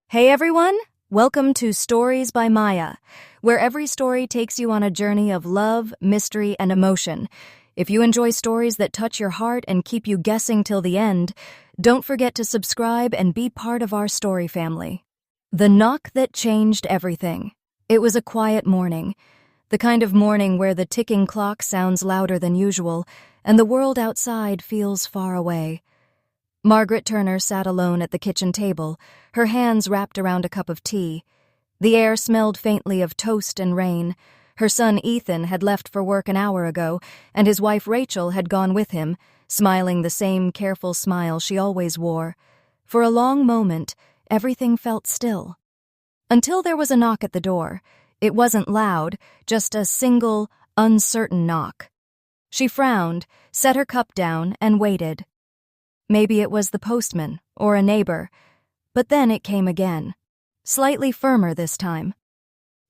Hey everyone! Welcome to Stories by Maya, where every story takes you on a journey of love, mystery, and emotion. If you enjoy stories that touch your heart and keep you guessing till the end, don't forget to subscribe and be part of our story family. The Knock That Changed Everything. It was a quiet morning, the kind of morning where the ticking clock sounds louder than usual and the world outside feels far away. Margaret Turner sat alone at the kitchen table, her hands wrapped around a cup of tea. The air smelled faintly of toast and rain. Her son Ethan had left for work an hour ago, and his wife Rachel had gone with him, smiling the same careful smile she always wore. For a long moment, everything felt still. Until there was a knock at the door. It wasn't loud, just a single, uncertain knock. She frowned, set her cup down, and waited. Maybe it was the postman or a neighbor, but then it came again, slightly firmer this time.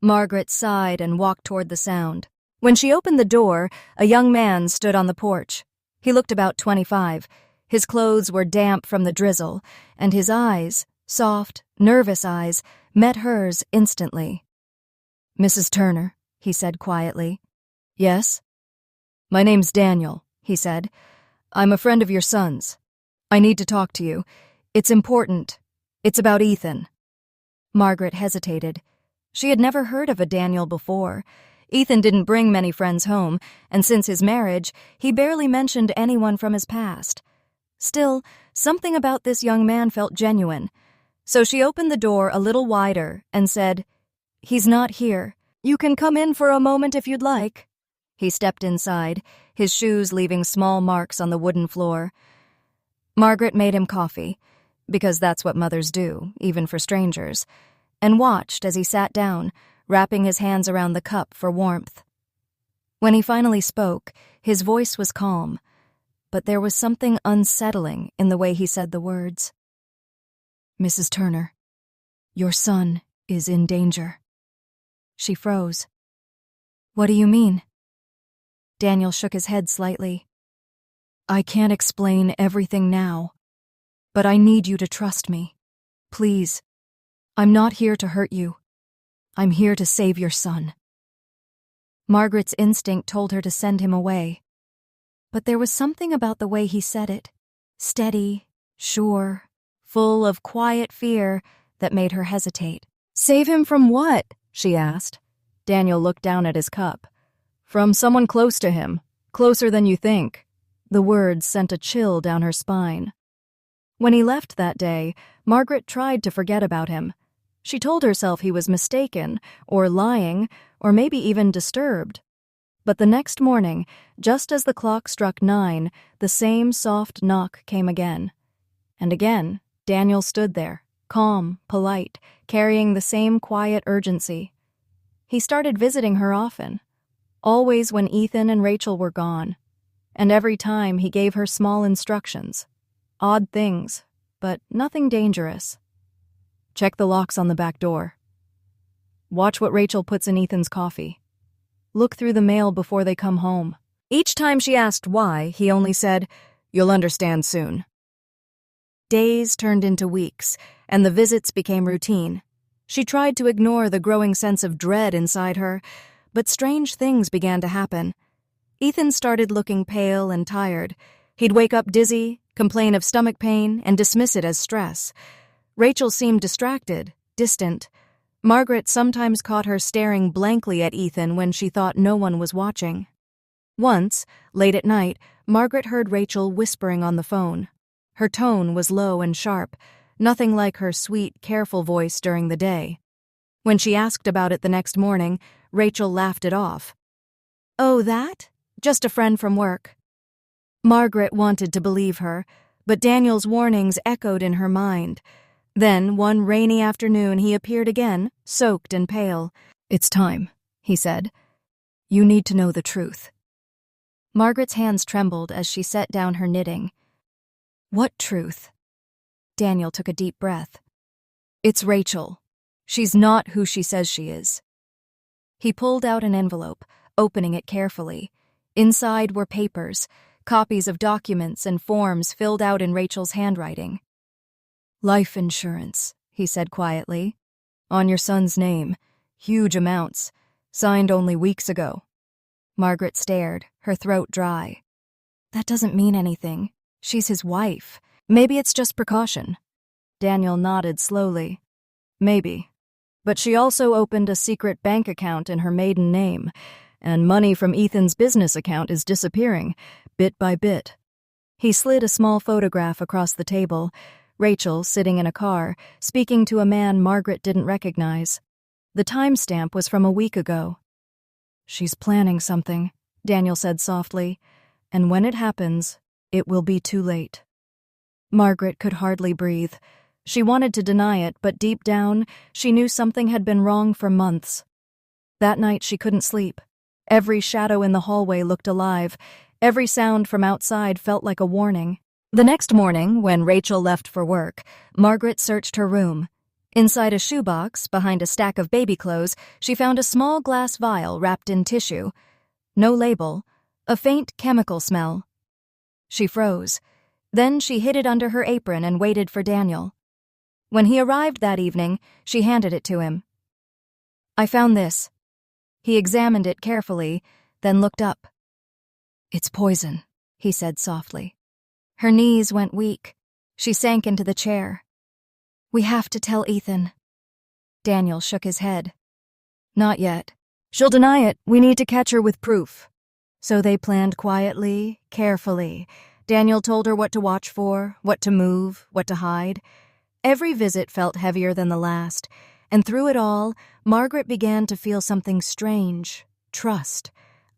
Margaret sighed and walked toward the sound. When she opened the door, a young man stood on the porch. He looked about 25. His clothes were damp from the drizzle, and his eyes, soft, nervous eyes, met hers instantly. "Mrs. Turner," he said quietly. "Yes?" "My name's Daniel," he said. "I'm a friend of your son's. I need to talk to you. It's important. It's about Ethan." Margaret hesitated. She had never heard of a Daniel before. Ethan didn't bring many friends home, and since his marriage, he barely mentioned anyone from his past. Still, something about this young man felt genuine. So she opened the door a little wider and said, "He's not here. You can come in for a moment if you'd like." He stepped inside, his shoes leaving small marks on the wooden floor. Margaret made him coffee, because that's what mothers do, even for strangers, and watched as he sat down, wrapping his hands around the cup for warmth. When he finally spoke, his voice was calm, but there was something unsettling in the way he said the words. "Mrs. Turner, your son is in danger." She froze. "What do you mean?" Daniel shook his head slightly. "I can't explain everything now, but I need you to trust me. Please, I'm not here to hurt you. I'm here to save your son." Margaret's instinct told her to send him away, but there was something about the way he said it, steady, sure, full of quiet fear, that made her hesitate. "Save him from what?" she asked. Daniel looked down at his cup. "From someone close to him, closer than you think." The words sent a chill down her spine. When he left that day, Margaret tried to forget about him. She told herself he was mistaken, or lying, or maybe even disturbed. But the next morning, just as the clock struck 9, the same soft knock came again. And again, Daniel stood there, calm, polite, carrying the same quiet urgency. He started visiting her often, always when Ethan and Rachel were gone. And every time he gave her small instructions. Odd things, but nothing dangerous. "Check the locks on the back door. Watch what Rachel puts in Ethan's coffee. Look through the mail before they come home." Each time she asked why, he only said, "You'll understand soon." Days turned into weeks, and the visits became routine. She tried to ignore the growing sense of dread inside her, but strange things began to happen. Ethan started looking pale and tired. He'd wake up dizzy, complain of stomach pain, and dismiss it as stress. Rachel seemed distracted, distant. Margaret sometimes caught her staring blankly at Ethan when she thought no one was watching. Once, late at night, Margaret heard Rachel whispering on the phone. Her tone was low and sharp, nothing like her sweet, careful voice during the day. When she asked about it the next morning, Rachel laughed it off. "Oh, that? Just a friend from work." Margaret wanted to believe her, but Daniel's warnings echoed in her mind. Then, one rainy afternoon, he appeared again, soaked and pale. "It's time," he said. "You need to know the truth." Margaret's hands trembled as she set down her knitting. "What truth?" Daniel took a deep breath. "It's Rachel. She's not who she says she is." He pulled out an envelope, opening it carefully. Inside were papers, copies of documents and forms filled out in Rachel's handwriting. "Life insurance," he said quietly. "On your son's name. Huge amounts. Signed only weeks ago." Margaret stared, her throat dry. "That doesn't mean anything. She's his wife. Maybe it's just precaution." Daniel nodded slowly. "Maybe. But she also opened a secret bank account in her maiden name, and money from Ethan's business account is disappearing, bit by bit." He slid a small photograph across the table, Rachel sitting in a car, speaking to a man Margaret didn't recognize. The timestamp was from a week ago. "She's planning something," Daniel said softly, "and when it happens, it will be too late." Margaret could hardly breathe. She wanted to deny it, but deep down, she knew something had been wrong for months. That night she couldn't sleep. Every shadow in the hallway looked alive. Every sound from outside felt like a warning. The next morning, when Rachel left for work, Margaret searched her room. Inside a shoebox, behind a stack of baby clothes, she found a small glass vial wrapped in tissue. No label, a faint chemical smell. She froze. Then she hid it under her apron and waited for Daniel. When he arrived that evening, she handed it to him. "I found this." He examined it carefully, then looked up. "It's poison," he said softly. Her knees went weak. She sank into the chair. "We have to tell Ethan." Daniel shook his head. "Not yet. She'll deny it. We need to catch her with proof." So they planned quietly, carefully. Daniel told her what to watch for, what to move, what to hide. Every visit felt heavier than the last, and through it all, Margaret began to feel something strange, trust,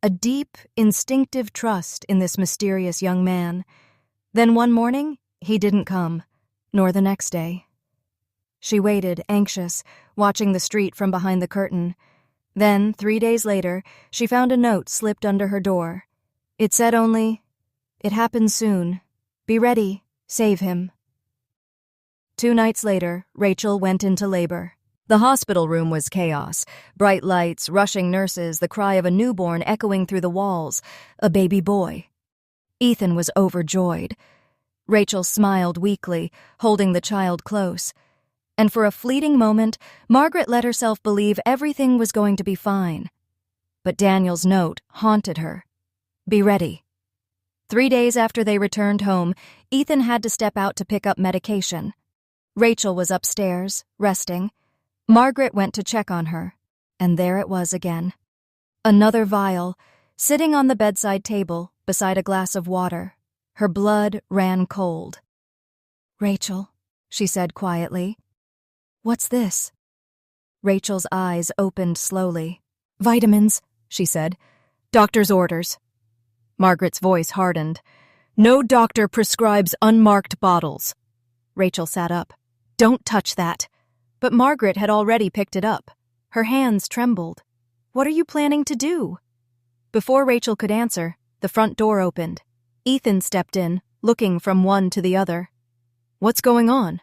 a deep, instinctive trust in this mysterious young man. Then one morning, he didn't come, nor the next day. She waited, anxious, watching the street from behind the curtain. Then, 3 days later, she found a note slipped under her door. It said only, "It happens soon. Be ready. Save him." 2 nights later, Rachel went into labor. The hospital room was chaos. Bright lights, rushing nurses, the cry of a newborn echoing through the walls. A baby boy. Ethan was overjoyed. Rachel smiled weakly, holding the child close. And for a fleeting moment, Margaret let herself believe everything was going to be fine. But Daniel's note haunted her. "Be ready." 3 days after they returned home, Ethan had to step out to pick up medication. Rachel was upstairs, resting. Margaret went to check on her, and there it was again. Another vial, sitting on the bedside table beside a glass of water. Her blood ran cold. "Rachel," she said quietly. "What's this?" Rachel's eyes opened slowly. "Vitamins," she said. "Doctor's orders." Margaret's voice hardened. "No doctor prescribes unmarked bottles." Rachel sat up. "Don't touch that." But Margaret had already picked it up. Her hands trembled. "What are you planning to do?" Before Rachel could answer, the front door opened. Ethan stepped in, looking from one to the other. "What's going on?"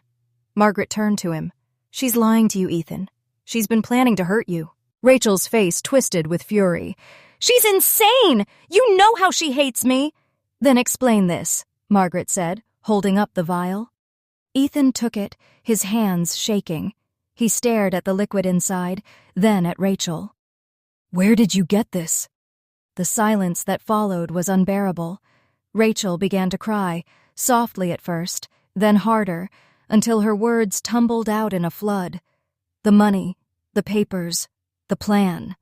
Margaret turned to him. "She's lying to you, Ethan. She's been planning to hurt you." Rachel's face twisted with fury. "She's insane! You know how she hates me!" "Then explain this," Margaret said, holding up the vial. Ethan took it, his hands shaking. He stared at the liquid inside, then at Rachel. "Where did you get this?" The silence that followed was unbearable. Rachel began to cry, softly at first, then harder, until her words tumbled out in a flood. The money, the papers, the plan.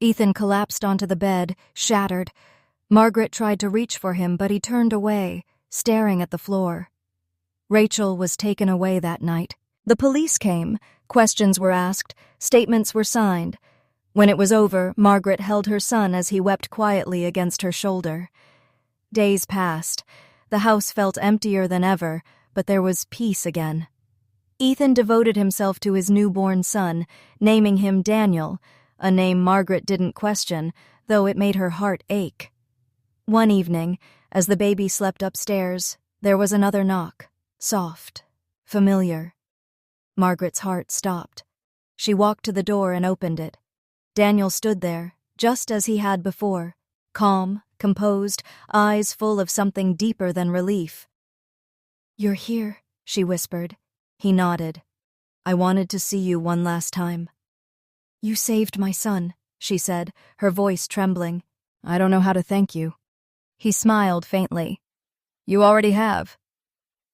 Ethan collapsed onto the bed, shattered. Margaret tried to reach for him, but he turned away, staring at the floor. Rachel was taken away that night. The police came, questions were asked, statements were signed. When it was over, Margaret held her son as he wept quietly against her shoulder. Days passed. The house felt emptier than ever, but there was peace again. Ethan devoted himself to his newborn son, naming him Daniel, a name Margaret didn't question, though it made her heart ache. One evening, as the baby slept upstairs, there was another knock, soft, familiar. Margaret's heart stopped. She walked to the door and opened it. Daniel stood there, just as he had before, calm, composed, eyes full of something deeper than relief. "You're here," she whispered. He nodded. I wanted to see you one last time." "You saved my son," she said, her voice trembling. "I don't know how to thank you." He smiled faintly. "You already have."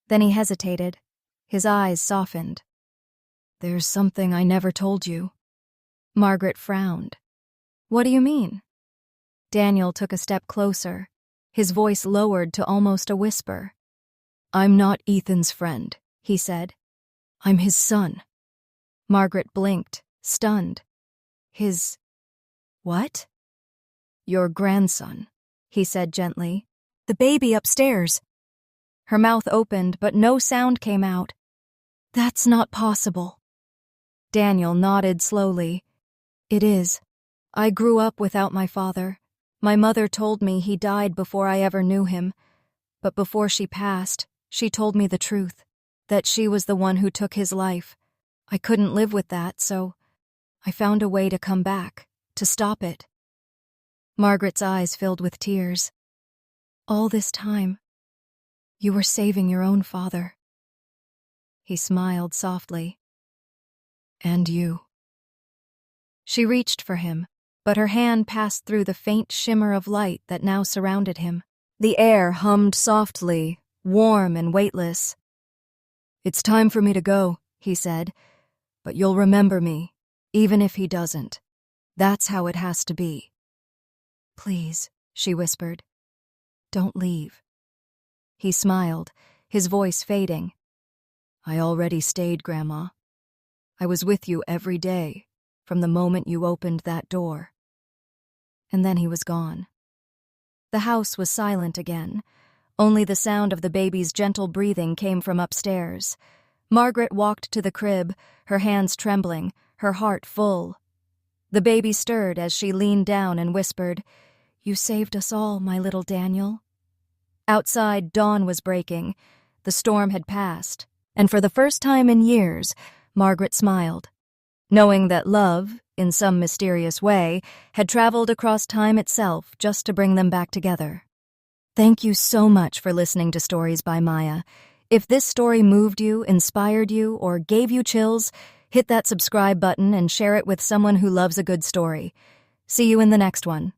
Then he hesitated. His eyes softened. "There's something I never told you." Margaret frowned. "What do you mean?" Daniel took a step closer, his voice lowered to almost a whisper. "I'm not Ethan's friend," he said. "I'm his son." Margaret blinked, stunned. "His... what?" "Your grandson," he said gently. "The baby upstairs." Her mouth opened, but no sound came out. "That's not possible." Daniel nodded slowly. "It is. I grew up without my father. My mother told me he died before I ever knew him. But before she passed, she told me the truth, that she was the one who took his life. I couldn't live with that, so I found a way to come back, to stop it." Margaret's eyes filled with tears. "All this time, you were saving your own father." He smiled softly. "And you." She reached for him, but her hand passed through the faint shimmer of light that now surrounded him. The air hummed softly, warm and weightless. "It's time for me to go," he said, "but you'll remember me, even if he doesn't. That's how it has to be." "Please," she whispered, "don't leave." He smiled, his voice fading. "I already stayed, Grandma. I was with you every day, from the moment you opened that door." And then he was gone. The house was silent again. Only the sound of the baby's gentle breathing came from upstairs. Margaret walked to the crib, her hands trembling, her heart full. The baby stirred as she leaned down and whispered, "You saved us all, my little Daniel." Outside, dawn was breaking. The storm had passed, and for the first time in years, Margaret smiled, knowing that love, in some mysterious way, had traveled across time itself just to bring them back together. Thank you so much for listening to Stories by Maya. If this story moved you, inspired you, or gave you chills, hit that subscribe button and share it with someone who loves a good story. See you in the next one.